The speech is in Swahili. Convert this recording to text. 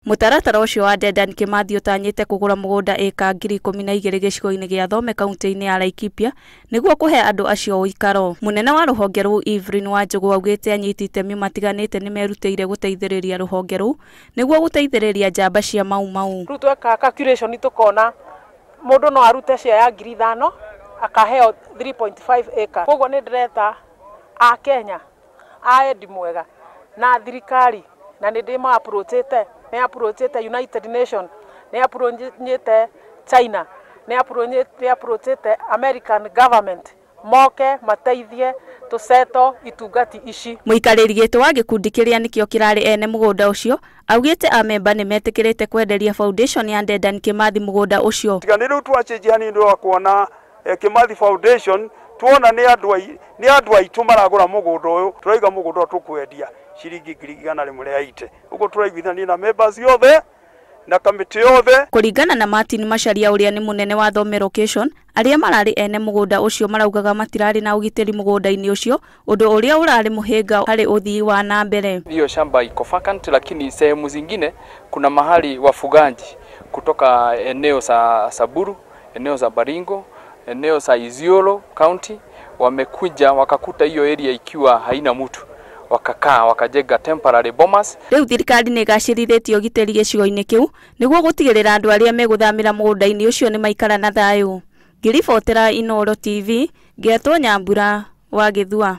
Mutaratara ucio wa Dedan Kimathi utanyite kugura mugunda eka 12,000 gicigo-ini gia Thome kaunti-ini ya Laikipia niguo kuhe andu acio uikaro. Munene wa ruhonge ruu Evelyn Wanjigu augite anyiti itemi matiganite ni merutĩire guteithĩrĩria ruhonge ruu niguo guteithĩrĩria njamba cia maumau. Riu tweka calculation tukona mundu no arute share ya 5,000 akaheo 3.5 acre. Koguo ni ndireta a Kenya aendi mwega na thirikari na ni ndima approachite ne approachite United Nation ne approachite China ne approachite American government moke mateithie tuseto itungati ici. Muikariri gitu wa gikundi kiria nikio kirari ene mugunda ucio augite amemba ni metikirite kwenderia foundation ya Dedan Kimathi mugunda ucio. Tiganire twachejia ni ndo kuona Kimathi Foundation tuona ni andu aitu maragura mugunda uyu turaiga mugunda tukwendia ciringi 180 uko turaiguithania na members yothe na kamiti yothe. Kuringana na Martin Macharia uria ni munene wa Thome location aria marari ene mugunda ucio maraugaga matirari na ugitiri mugunda-ini ucio undu uria urari muhinga hari uthii wa na mbere. Hiyo shamba iko vacant, lakini sehemu zingine kuna mahali wafugaji kutoka eneo za Samburu, eneo za Baringo, eneo za Isiolo County wamekuja wakakuta hiyo area ikiwa haina mtu, wakakaa wakajenga temporary bomas. Riu thirikari ni gacirithĩtie ugitĩri gĩcigo-inĩ kĩu niguo gutigĩrĩra andu aria meguthamira mugunda-ini ucio ni maikara na thayu. Ngiribotera Inooro TV, Ngetwo Nyambura wa Githua.